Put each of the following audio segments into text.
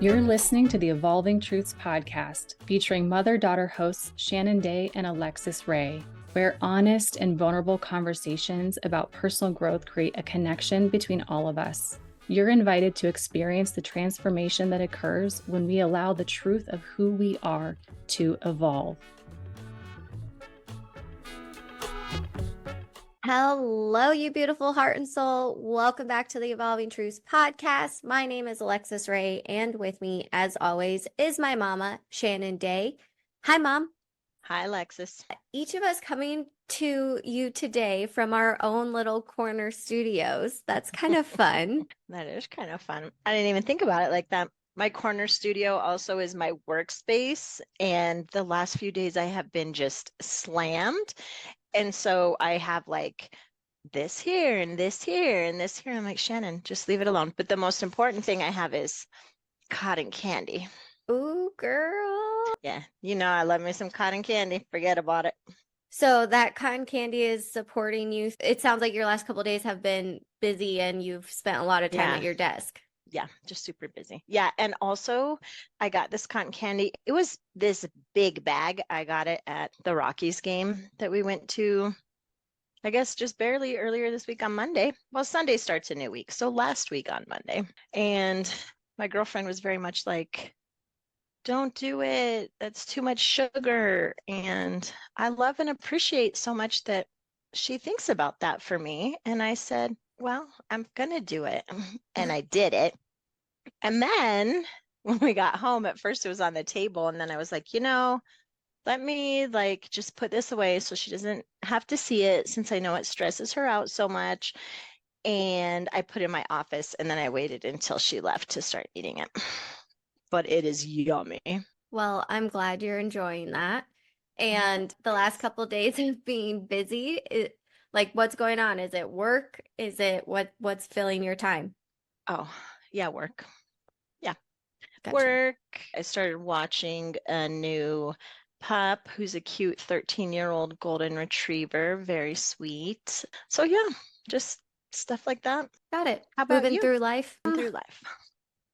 You're listening to the Evolving Truths podcast, featuring mother-daughter hosts Shannon and Alexus Ray, where honest and vulnerable conversations about personal growth create a connection between all of us. You're invited to experience the transformation that occurs when we allow the truth of who we are to evolve. Hello, you beautiful heart and soul. Welcome back to the Evolving Truths podcast. My name is Alexus Ray, and with me, as always, is my mama, Shannon Day. Hi, Mom. Hi, Alexis. Each of us coming to you today from our own little corner studios. That's kind of fun. That is kind of fun. I didn't even think about it like that. My corner studio also is my workspace, and the last few days I have been just slammed. And so I have like this here and this here and this here. I'm like, Shannon, just leave it alone. But the most important thing I have is cotton candy. Ooh, girl. Yeah, I love me some cotton candy. Forget about it. So that cotton candy is supporting you. It sounds like your last couple of days have been busy and you've spent a lot of time at your desk. Yeah, just super busy. Yeah, and also I got this cotton candy. It was this big bag. I got it at the Rockies game that we went to, I guess just barely earlier this week on Monday. Well, Sunday starts a new week, so last week on Monday. And my girlfriend was very much like, don't do it. That's too much sugar. And I love and appreciate so much that she thinks about that for me. And I said, well, I'm going to do it. And I did it. And then when we got home, at first it was on the table. And then I was like, let me just put this away so she doesn't have to see it, since I know it stresses her out so much. And I put it in my office, and then I waited until she left to start eating it. But it is yummy. Well, I'm glad you're enjoying that. And the last couple of days of being busy, what's going on? Is it work? Is it what's filling your time? Oh, yeah, work. Yeah. Gotcha. Work. I started watching a new pup who's a cute 13-year-old golden retriever. Very sweet. So yeah, just stuff like that. Got it. How about Moving you? through life? Through life.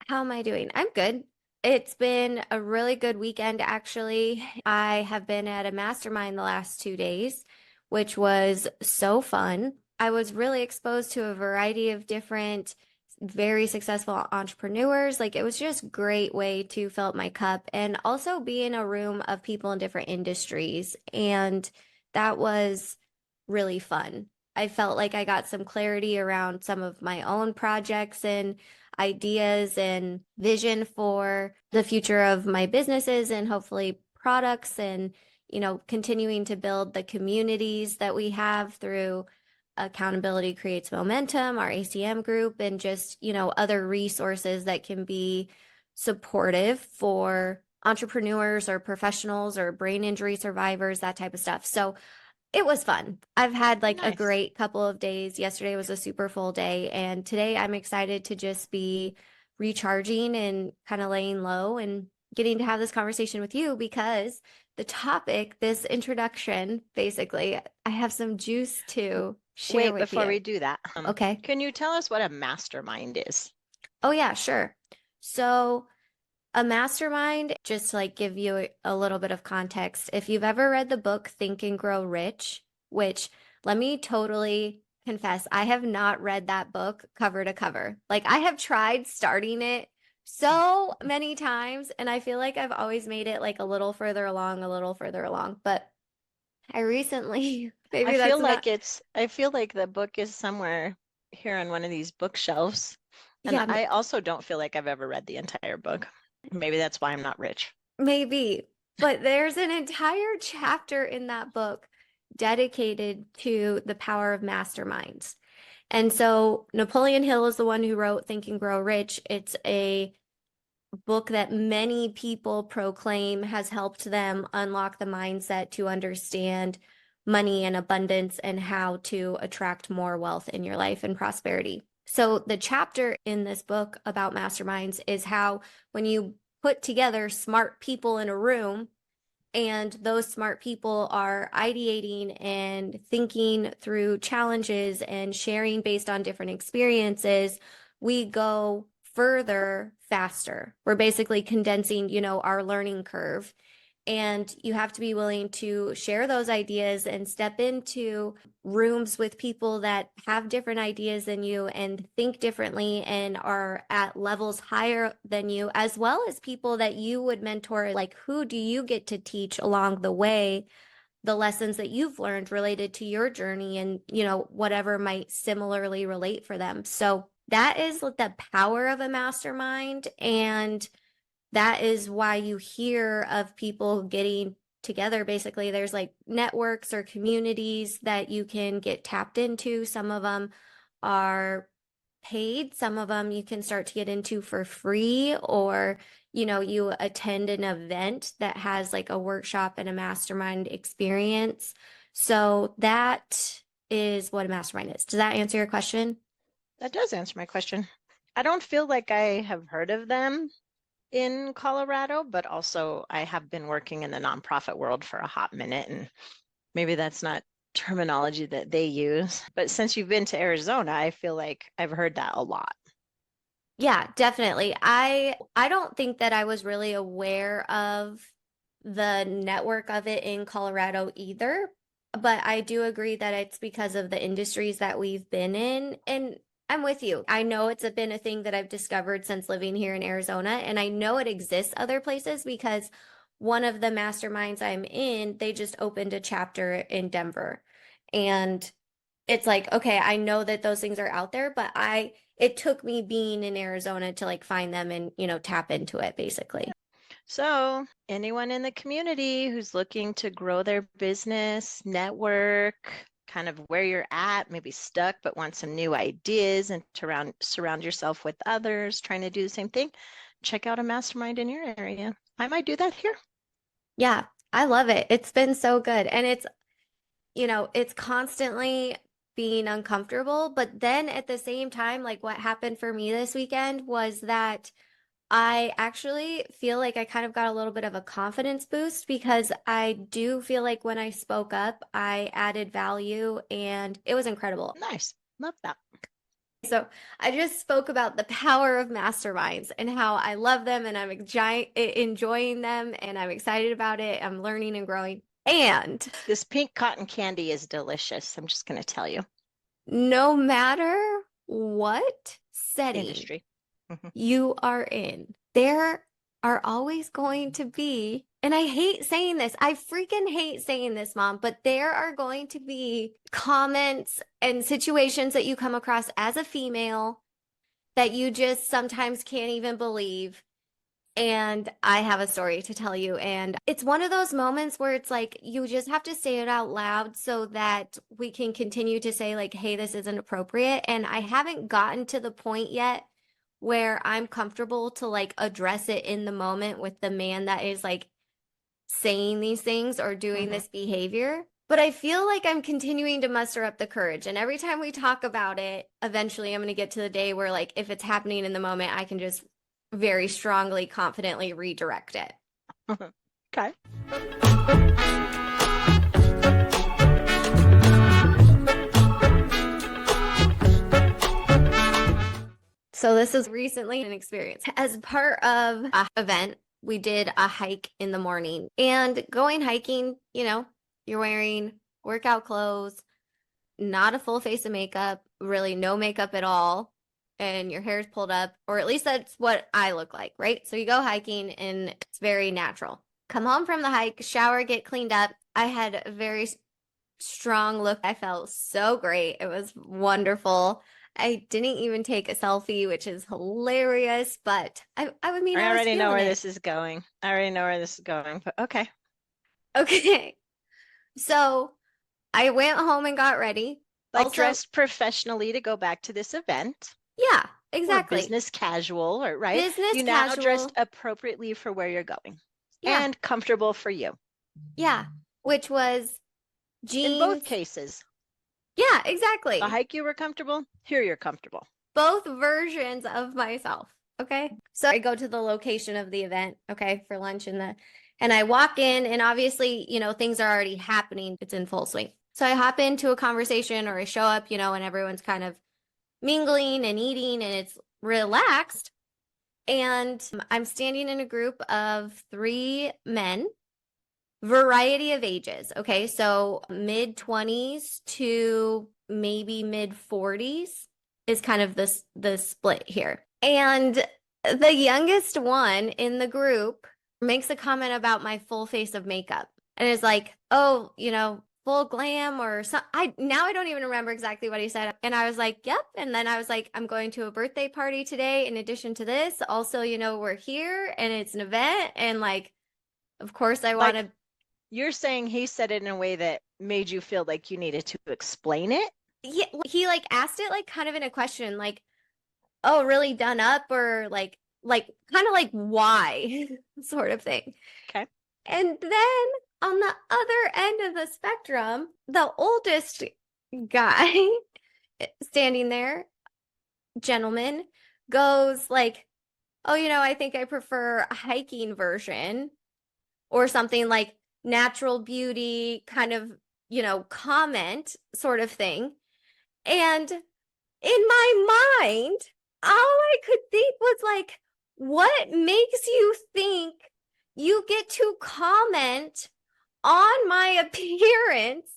How am I doing? I'm good. It's been a really good weekend, actually. I have been at a mastermind the last 2 days, which was so fun. I was really exposed to a variety of different, very successful entrepreneurs. It was just a great way to fill up my cup and also be in a room of people in different industries. And that was really fun. I felt like I got some clarity around some of my own projects and ideas and vision for the future of my businesses and hopefully products, and continuing to build the communities that we have through Accountability Creates Momentum, our ACM group, and just other resources that can be supportive for entrepreneurs or professionals or brain injury survivors, that type of stuff. So it was fun. I've had a Nice. great couple of days. Yesterday was a super full day, and today I'm excited to just be recharging and kind of laying low and getting to have this conversation with you, because the topic, this introduction, basically, I have some juice to share with you. Before we do that, Okay. Can you tell us what a mastermind is? Oh yeah, sure. So a mastermind, just give you a little bit of context. If you've ever read the book Think and Grow Rich, which, let me totally confess, I have not read that book cover to cover. I have tried starting it so many times, and I feel like I've always made it a little further along. But I recently, maybe I feel like the book is somewhere here on one of these bookshelves. And yeah, I also don't feel like I've ever read the entire book. Maybe that's why I'm not rich. maybe. But there's an entire chapter in that book dedicated to the power of masterminds. And so Napoleon Hill is the one who wrote Think and Grow Rich. It's a book that many people proclaim has helped them unlock the mindset to understand money and abundance and how to attract more wealth in your life and prosperity. So the chapter in this book about masterminds is how, when you put together smart people in a room, and those smart people are ideating and thinking through challenges and sharing based on different experiences, we go further faster. We're basically condensing, our learning curve. And you have to be willing to share those ideas and step into rooms with people that have different ideas than you and think differently and are at levels higher than you, as well as people that you would mentor. Like, who do you get to teach along the way the lessons that you've learned related to your journey and, whatever might similarly relate for them. So that is the power of a mastermind. And that is why you hear of people getting together. Basically, there's like networks or communities that you can get tapped into. Some of them are paid. Some of them you can start to get into for free, or, you attend an event that has like a workshop and a mastermind experience. So that is what a mastermind is. Does that answer your question? That does answer my question. I don't feel like I have heard of them in Colorado, but also I have been working in the nonprofit world for a hot minute, and maybe that's not terminology that they use. But since you've been to Arizona, I feel like I've heard that a lot. Yeah, definitely. I don't think that I was really aware of the network of it in Colorado either, but I do agree that it's because of the industries that we've been in. And I'm with you. I know it's been a thing that I've discovered since living here in Arizona, and I know it exists other places because one of the masterminds I'm in, they just opened a chapter in Denver. And it's like, okay, I know that those things are out there, but it took me being in Arizona to like find them and, tap into it basically. So anyone in the community who's looking to grow their business, network, kind of where you're at, maybe stuck, but want some new ideas and to surround yourself with others trying to do the same thing, check out a mastermind in your area. I might do that here. Yeah, I love it. It's been so good. And it's constantly being uncomfortable. But then at the same time, like what happened for me this weekend was that I actually feel like I kind of got a little bit of a confidence boost because I do feel like when I spoke up, I added value and it was incredible. Nice. Love that. So I just spoke about the power of masterminds and how I love them and I'm enjoying them and I'm excited about it. I'm learning and growing. And this pink cotton candy is delicious. I'm just going to tell you. No matter what setting Industry you are in, there are always going to be, and I hate saying this, I freaking hate saying this, Mom, but there are going to be comments and situations that you come across as a female that you just sometimes can't even believe. And I have a story to tell you. And it's one of those moments where it's like, you just have to say it out loud so that we can continue to say like, hey, this isn't appropriate. And I haven't gotten to the point yet where I'm comfortable to like address it in the moment with the man that is like saying these things or doing this behavior. But I feel like I'm continuing to muster up the courage. And every time we talk about it, eventually I'm going to get to the day where like, if it's happening in the moment, I can just very strongly, confidently redirect it. Okay. So this is recently an experience. As part of an event, we did a hike in the morning. And going hiking, you're wearing workout clothes, not a full face of makeup, really no makeup at all. And your hair is pulled up, or at least that's what I look like, right? So you go hiking and it's very natural. Come home from the hike, shower, get cleaned up. I had a very strong look. I felt so great. It was wonderful. I didn't even take a selfie, which is hilarious, but I already know where this is going. But okay. Okay. So I went home and got ready. Like dressed professionally to go back to this event. Yeah, exactly. Or business casual, or right? Business you casual. Now dressed appropriately for where you're going. Yeah. And comfortable for you. Yeah, which was jeans. In both cases. Yeah, exactly. The hike you were comfortable, here you're comfortable. Both versions of myself, okay? So I go to the location of the event, okay, for lunch and I walk in and obviously, things are already happening. It's in full swing. So I hop into a conversation or I show up, and everyone's kind of mingling and eating and it's relaxed. And I'm standing in a group of 3 men, variety of ages. Okay. So mid 20s to maybe mid 40s is kind of the split here. And the youngest one in the group makes a comment about my full face of makeup and is like, oh, full glam or some. I don't even remember exactly what he said. And I was like, yep. And then I was like, I'm going to a birthday party today. In addition to this, also, we're here and it's an event. And like, of course I want to. You're saying he said it in a way that made you feel like you needed to explain it? Yeah, he like asked it like kind of in a question, like, oh, really done up, or like kind of like why sort of thing. Okay. And then on the other end of the spectrum, the oldest guy standing there, gentleman, goes like, oh, I think I prefer a hiking version or something like natural beauty kind of, comment sort of thing. And in my mind, all I could think was like, what makes you think you get to comment on my appearance?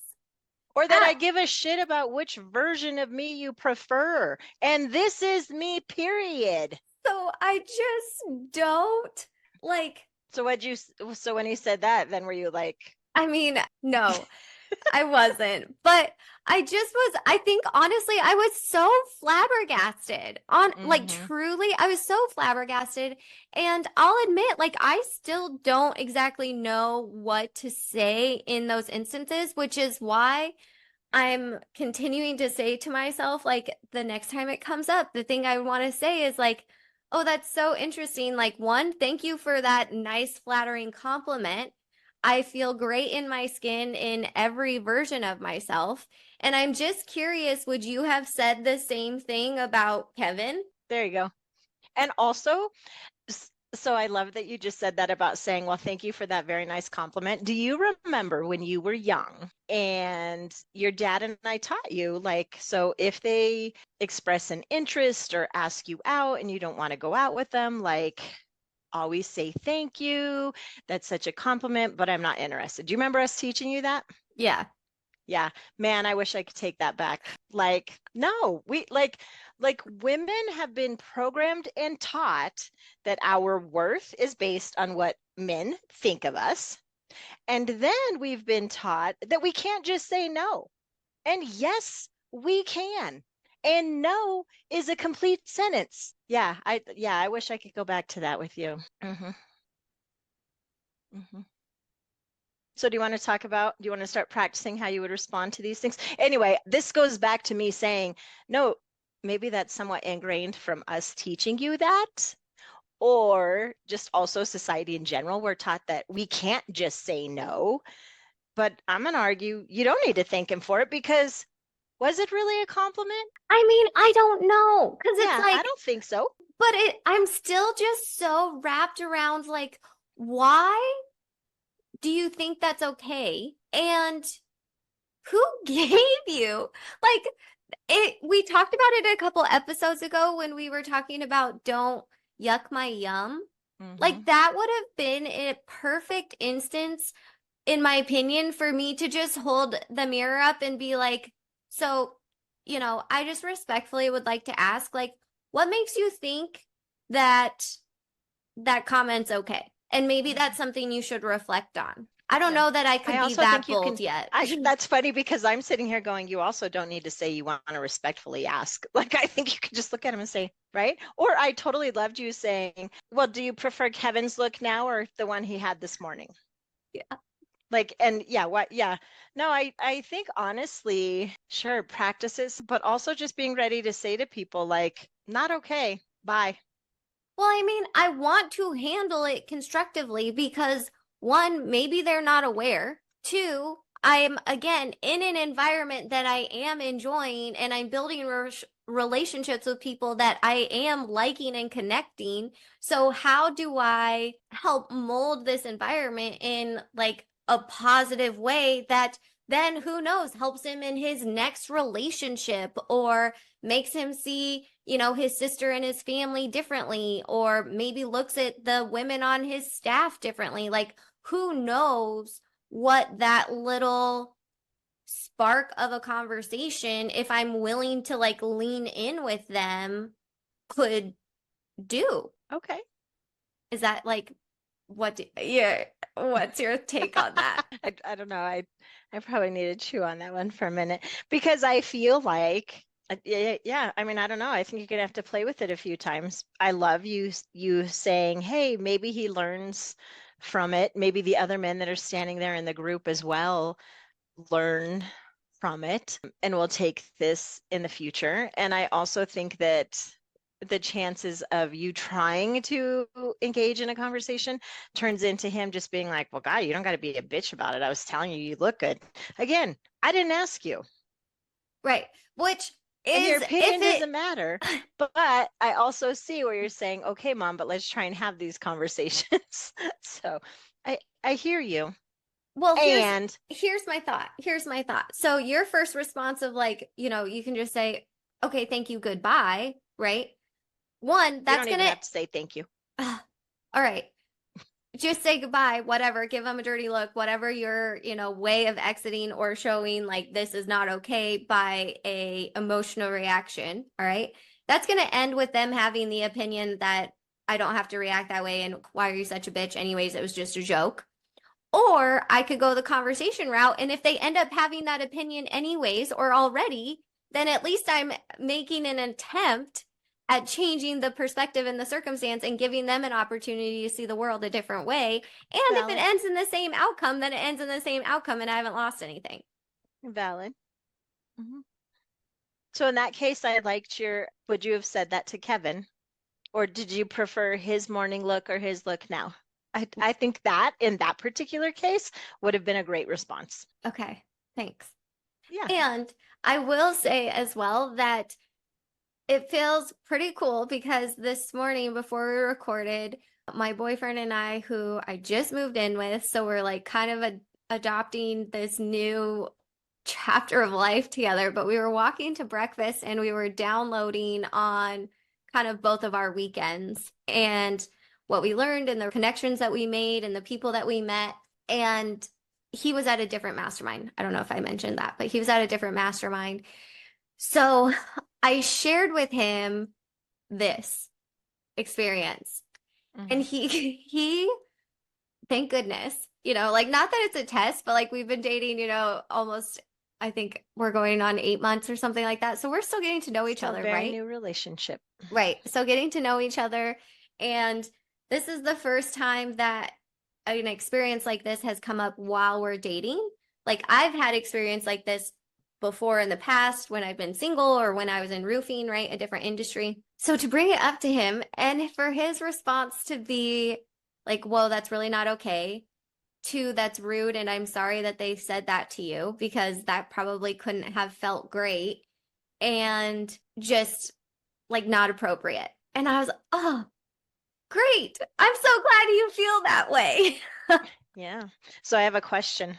Or that I give a shit about which version of me you prefer. And this is me, period. So I just don't like. So when he said that, then were you like? I mean, no, I wasn't. But I think honestly, I was so flabbergasted like truly, I was so flabbergasted. And I'll admit, like, I still don't exactly know what to say in those instances, which is why I'm continuing to say to myself, like, the next time it comes up, the thing I want to say is like, oh, that's so interesting. Like, one, thank you for that nice, flattering compliment. I feel great in my skin in every version of myself. And I'm just curious, would you have said the same thing about Kevin? There you go. And also, so I love that you just said that about saying, well, thank you for that very nice compliment. Do you remember when you were young and your dad and I taught you, like, so if they express an interest or ask you out and you don't want to go out with them, like, always say thank you. That's such a compliment, but I'm not interested. Do you remember us teaching you that? Yeah. Yeah, man, I wish I could take that back. Like, no, we like women have been programmed and taught that our worth is based on what men think of us. And then we've been taught that we can't just say no. And yes, we can. And no is a complete sentence. Yeah, I wish I could go back to that with you. So do you want to start practicing how you would respond to these things? Anyway, this goes back to me saying, no, maybe that's somewhat ingrained from us teaching you that, or just also society in general. We're taught that we can't just say no, but I'm going to argue you don't need to thank him for it, because was it really a compliment? I mean, I don't know, because it's like, I don't think so. But I'm still just so wrapped around like, why do you think that's okay? And who gave you like it? We talked about it a couple episodes ago when we were talking about don't yuck my yum. Like, that would have been a perfect instance, in my opinion, for me to just hold the mirror up and be like, so, I just respectfully would like to ask, like, what makes you think that comment's okay? And maybe that's something you should reflect on. I don't know that I could be that bold yet. That's funny, because I'm sitting here going, you also don't need to say you want to respectfully ask. Like, I think you could just look at him and say, right? Or I totally loved you saying, well, do you prefer Kevin's look now or the one he had this morning? Yeah. Like, and yeah, what? Yeah. No, I think honestly, sure, practices, but also just being ready to say to people like, not okay, bye. Well, I mean, I want to handle it constructively because, one, maybe they're not aware. Two, I'm again in an environment that I am enjoying and I'm building relationships with people that I am liking and connecting. So how do I help mold this environment in like a positive way that then, who knows, helps him in his next relationship or makes him see his sister and his family differently, or maybe looks at the women on his staff differently. Like, who knows what that little spark of a conversation, if I'm willing to like lean in with them, could do. Okay. Is that like what's your take on that? I don't know. I probably need to chew on that one for a minute because I feel like yeah, I mean, I don't know. I think you're gonna have to play with it a few times. I love you saying, hey, maybe he learns from it. Maybe the other men that are standing there in the group as well learn from it and will take this in the future. And I also think that the chances of you trying to engage in a conversation turns into him just being like, well, God, you don't got to be a bitch about it. I was telling you, you look good. Again, I didn't ask you. Right. Which is, and your opinion doesn't matter. But I also see where you're saying, okay, Mom, but let's try and have these conversations. So I hear you. Well, here's my thought. So your first response of like, you can just say, okay, thank you, goodbye, right? One, that's you don't even have to say thank you. All right. Just say goodbye, whatever, give them a dirty look, whatever your, way of exiting or showing like this is not okay by a emotional reaction. All right. That's going to end with them having the opinion that I don't have to react that way. And why are you such a bitch? Anyways, it was just a joke. Or I could go the conversation route. And if they end up having that opinion anyways, or already, then at least I'm making an attempt at changing the perspective and the circumstance and giving them an opportunity to see the world a different way. And Valid. If it ends in the same outcome, then it ends in the same outcome and I haven't lost anything. Valid. Mm-hmm. So in that case, would you have said that to Kevin? Or did you prefer his morning look or his look now? I think that in that particular case would have been a great response. Okay, thanks. Yeah. And I will say as well that it feels pretty cool because this morning before we recorded, my boyfriend and I, who I just moved in with, so we're like kind of adopting this new chapter of life together, but we were walking to breakfast and we were downloading on kind of both of our weekends and what we learned and the connections that we made and the people that we met. And he was at a different mastermind. I don't know if I mentioned that, but he was at a different mastermind. So I shared with him this experience. Mm-hmm. And he, thank goodness, like not that it's a test, but like we've been dating, almost, I think we're going on 8 months or something like that. So we're still getting to know each other, very right? New relationship. Right. So getting to know each other. And this is the first time that an experience like this has come up while we're dating. Like I've had experience like this before in the past when I've been single or when I was in roofing, right? A different industry. So to bring it up to him and for his response to be like, whoa, that's really not okay. 2, that's rude. And I'm sorry that they said that to you because that probably couldn't have felt great and just like not appropriate. And I was, oh, great. I'm so glad you feel that way. Yeah. So I have a question.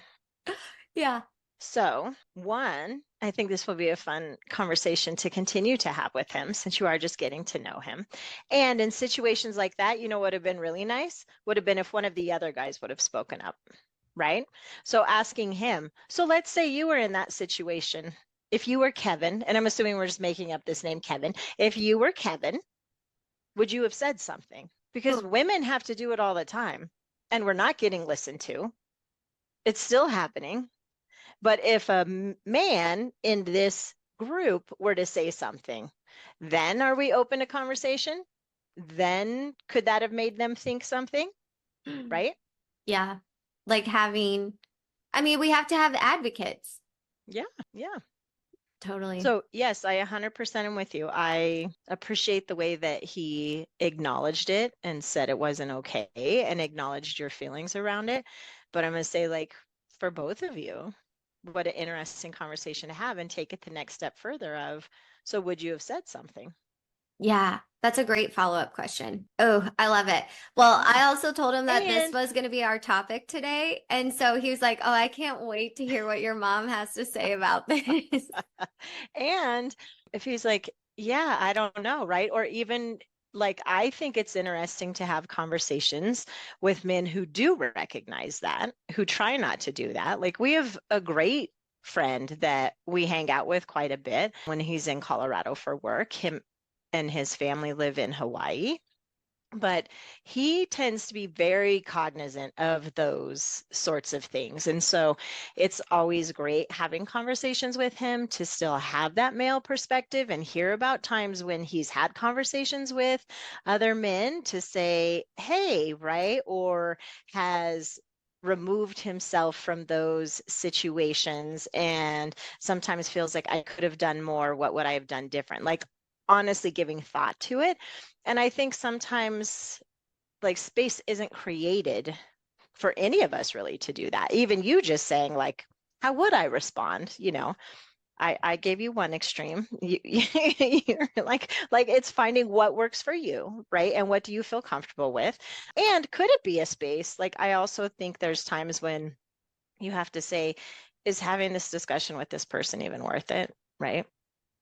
Yeah. So, one, I think this will be a fun conversation to continue to have with him since you are just getting to know him. And in situations like that, what would have been really nice would have been if one of the other guys would have spoken up, right? So asking him, so let's say you were in that situation. If you were Kevin, and I'm assuming we're just making up this name, Kevin. If you were Kevin, would you have said something? Because women have to do it all the time and we're not getting listened to. It's still happening. But if a man in this group were to say something, then are we open to conversation? Then could that have made them think something? Right? Yeah. Like we have to have advocates. Yeah. Totally. So yes, I 100% am with you. I appreciate the way that he acknowledged it and said it wasn't okay and acknowledged your feelings around it. But I'm going to say, like, for both of you, what an interesting conversation to have and take it the next step further of, so would you have said something? Yeah, that's a great follow-up question. Oh, I love it. Well, I also told him that this was going to be our topic today. And so he was like, oh, I can't wait to hear what your mom has to say about this. And if he's like, Yeah, I don't know, right? Or even like, I think it's interesting to have conversations with men who do recognize that, who try not to do that. Like, we have a great friend that we hang out with quite a bit when he's in Colorado for work. Him and his family live in Hawaii. But he tends to be very cognizant of those sorts of things. And so it's always great having conversations with him to still have that male perspective and hear about times when he's had conversations with other men to say, hey, right? Or has removed himself from those situations and sometimes feels like I could have done more. What would I have done different? Like, honestly giving thought to it. And I think sometimes like space isn't created for any of us really to do that. Even you just saying like, how would I respond? I gave you one extreme. You're like it's finding what works for you, right? And what do you feel comfortable with? And could it be a space? Like, I also think there's times when you have to say, is having this discussion with this person even worth it? Right?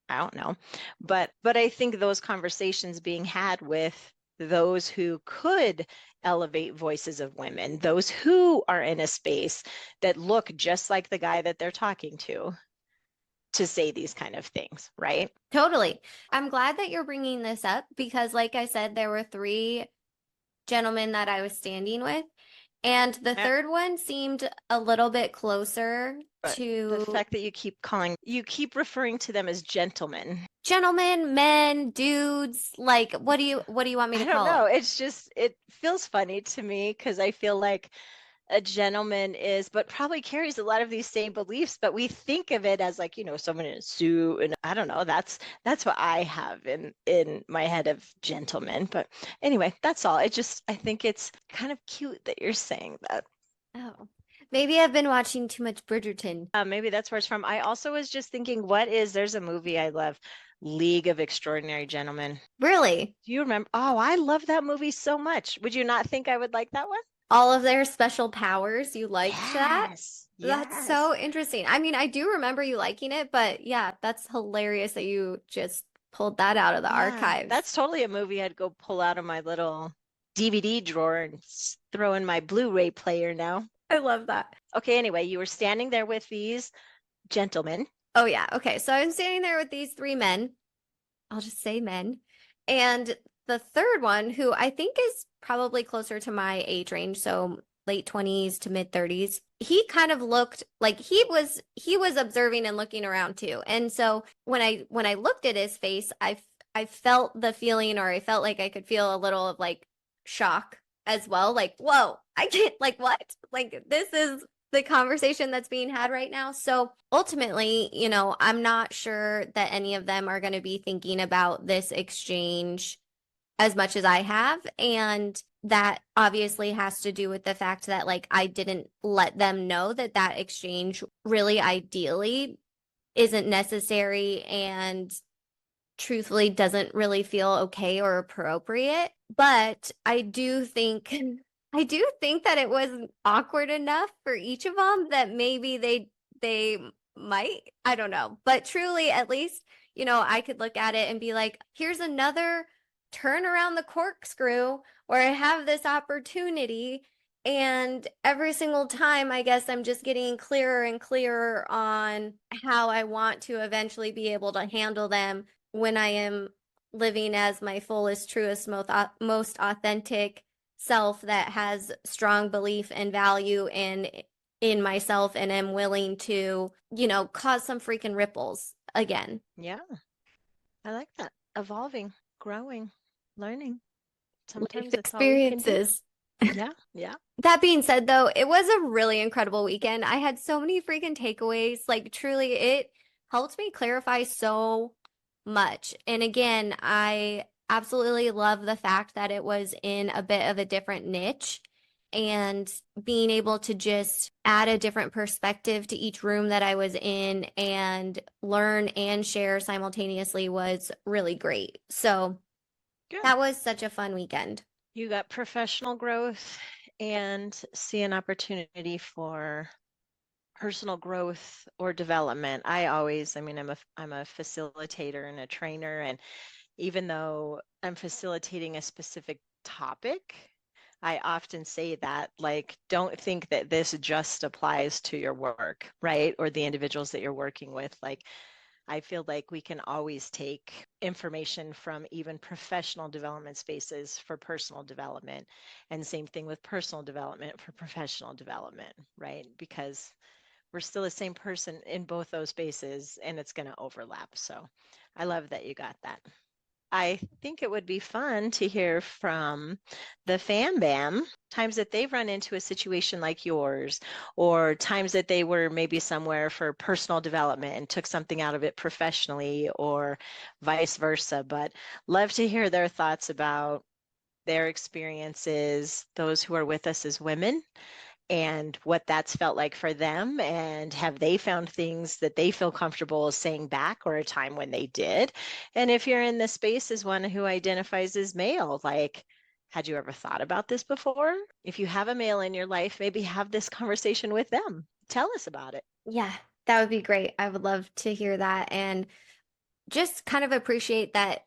I don't know. But I think those conversations being had with those who could elevate voices of women, those who are in a space that look just like the guy that they're talking to say these kind of things, right? Totally. I'm glad that you're bringing this up because, like I said, there were three gentlemen that I was standing with, and the Yeah. third one seemed a little bit closer But the to fact that you keep referring to them as gentlemen. gentlemen, men, dudes. Like, what do you want me I to don't call know. them? It's just, it feels funny to me because I feel like a gentleman is, but probably carries a lot of these same beliefs, but we think of it as like, someone in a suit, and I don't know, that's what I have in my head of gentlemen. But anyway, that's all. I think it's kind of cute that you're saying that. Oh, maybe I've been watching too much Bridgerton. Maybe that's where it's from. I also was just thinking, there's a movie I love, League of Extraordinary Gentlemen. Really? Do you remember? Oh, I love that movie so much. Would you not think I would like that one? All of their special powers, you liked that? Yes, That's yes. so interesting. I mean, I do remember you liking it, but yeah, that's hilarious that you just pulled that out of the Yeah, archives. that's totally a movie I'd go pull out of my little DVD drawer and throw in my Blu-ray player now. I love that. Okay, anyway, you were standing there with these gentlemen. Oh, yeah. Okay. So I'm standing there with these three men. I'll just say men. And the third one, who I think is probably closer to my age range, so late 20s to mid 30s, he kind of looked like he was observing and looking around too. And so when I looked at his face, I felt the feeling, or I felt like I could feel a little of like shock as well. Like, whoa, I can't, like, what? Like, this is the conversation that's being had right now. So ultimately, I'm not sure that any of them are going to be thinking about this exchange as much as I have. And that obviously has to do with the fact that, like, I didn't let them know that that exchange really ideally isn't necessary and truthfully doesn't really feel okay or appropriate. But I do think that it was awkward enough for each of them that maybe they might, I don't know. But truly, at least, I could look at it and be like, here's another turn around the corkscrew where I have this opportunity. And every single time, I guess I'm just getting clearer and clearer on how I want to eventually be able to handle them when I am living as my fullest, truest, most authentic self that has strong belief and value in myself and am willing to, cause some freaking ripples again. Yeah, I like that. Evolving, growing, learning. Life Sometimes that's all we can do. experiences. Yeah, yeah. That being said, though, it was a really incredible weekend. I had so many freaking takeaways. Like, truly, it helped me clarify so much. And again, I absolutely love the fact that it was in a bit of a different niche and being able to just add a different perspective to each room that I was in and learn and share simultaneously was really great. So Good. that was such a fun weekend. You got professional growth and see an opportunity for personal growth or development, I'm a facilitator and a trainer, and even though I'm facilitating a specific topic, I often say that, like, don't think that this just applies to your work, right? Or the individuals that you're working with. Like, I feel like we can always take information from even professional development spaces for personal development, and same thing with personal development for professional development, right? Because we're still the same person in both those spaces and it's going to overlap. So I love that you got that. I think it would be fun to hear from the Fam Bam, times that they've run into a situation like yours, or times that they were maybe somewhere for personal development and took something out of it professionally, or vice versa. But love to hear their thoughts about their experiences, those who are with us as women, and what that's felt like for them, and have they found things that they feel comfortable saying back, or a time when they did. And if you're in this space as one who identifies as male, like, had you ever thought about this before? If you have a male in your life, maybe have this conversation with them. Tell us about it. Yeah, that would be great. I would love to hear that, and just kind of appreciate that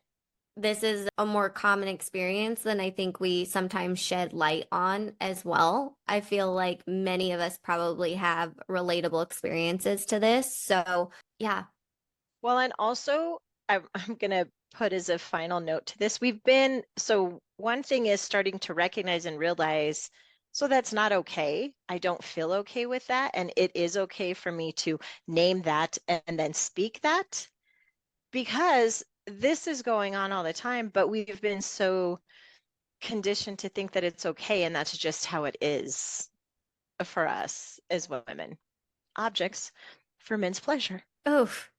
this is a more common experience than I think we sometimes shed light on as well. I feel like many of us probably have relatable experiences to this. So, yeah. Well, and also, I'm going to put as a final note to this, so one thing is starting to recognize and realize, so that's not okay. I don't feel okay with that. And it is okay for me to name that and then speak that, because this is going on all the time, but we've been so conditioned to think that it's okay, and that's just how it is for us as women. Objects for men's pleasure. Oof.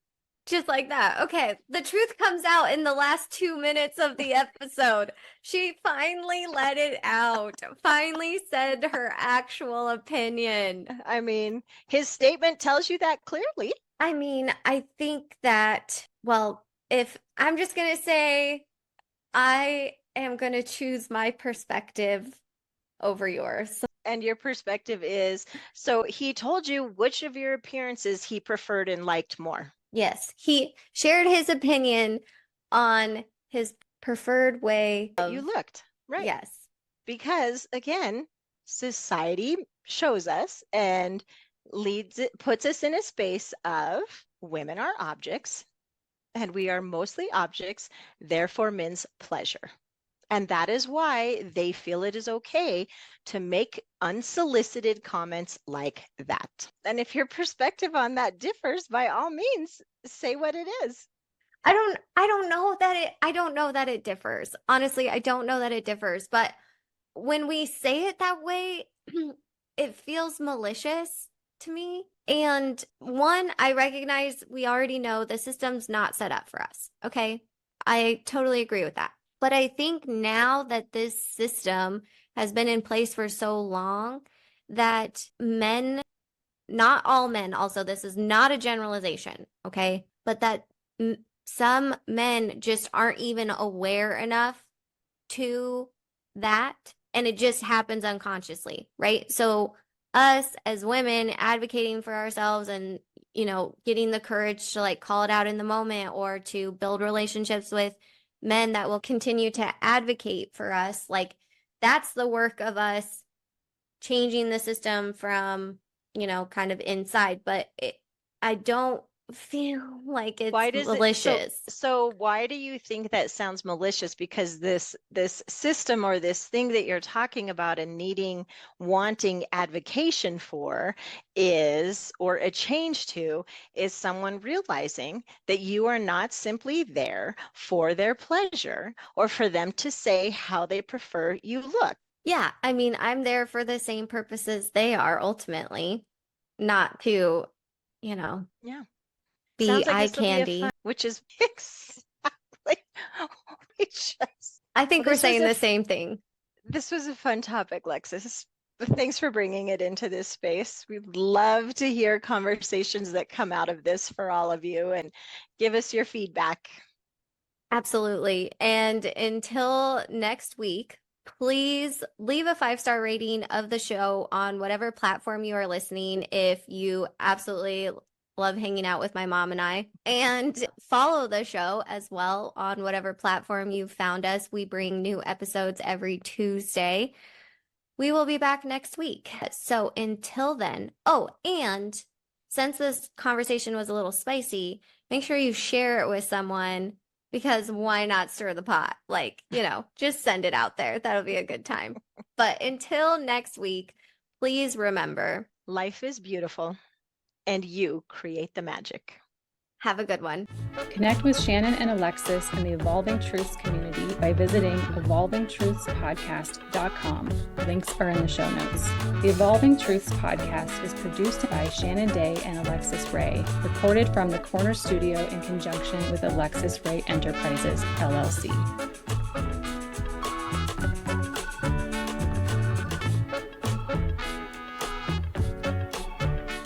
Just like that. Okay. The truth comes out in the last 2 minutes of the episode. She finally let it out, finally said her actual opinion. I mean, his statement tells you that clearly. I mean, I think that, well, if I'm just going to say, I am going to choose my perspective over yours. And your perspective is, so he told you which of your appearances he preferred and liked more. Yes, he shared his opinion on his preferred way of You looked, right? Yes. Because again, society shows us and puts us in a space of women are objects, and we are mostly objects, therefore men's pleasure. And that is why they feel it is okay to make unsolicited comments like that. And if your perspective on that differs, by all means, say what it is. I don't know that it differs. Honestly, I don't know that it differs, but when we say it that way, it feels malicious to me. And one, I recognize we already know the system's not set up for us. Okay. I totally agree with that. But I think now that this system has been in place for so long, that men, not all men, also, this is not a generalization, okay? But that some men just aren't even aware enough to that, and it just happens unconsciously, right? So us as women advocating for ourselves and, getting the courage to like call it out in the moment, or to build relationships with men that will continue to advocate for us, like, that's the work of us changing the system from, kind of inside. But I don't feel like it's malicious. So why do you think that sounds malicious? Because this system, or this thing that you're talking about and wanting advocation for, or a change to, is someone realizing that you are not simply there for their pleasure, or for them to say how they prefer you look. Yeah, I mean, I'm there for the same purposes they are, ultimately, not to, Yeah. be Sounds like eye this will be candy. which is exactly. I think we're saying the same thing. This was a fun topic, Lexus. Thanks for bringing it into this space. We'd love to hear conversations that come out of this for all of you, and give us your feedback. Absolutely. And until next week, Please leave a 5-star rating of the show on whatever platform you are listening if you absolutely love hanging out with my mom and I. And follow the show as well on whatever platform you've found us. We bring new episodes every Tuesday. We will be back next week. So until then, and since this conversation was a little spicy, make sure you share it with someone, because why not stir the pot? Just send it out there. That'll be a good time. But until next week, please remember, life is beautiful and you create the magic. Have a good one. Connect with Shannon and Alexus in the Evolving Truths community by visiting evolvingtruthspodcast.com. Links are in the show notes. The Evolving Truths podcast is produced by Shannon Day and Alexus Ray, recorded from the Corner Studio in conjunction with Alexus Ray Enterprises, LLC.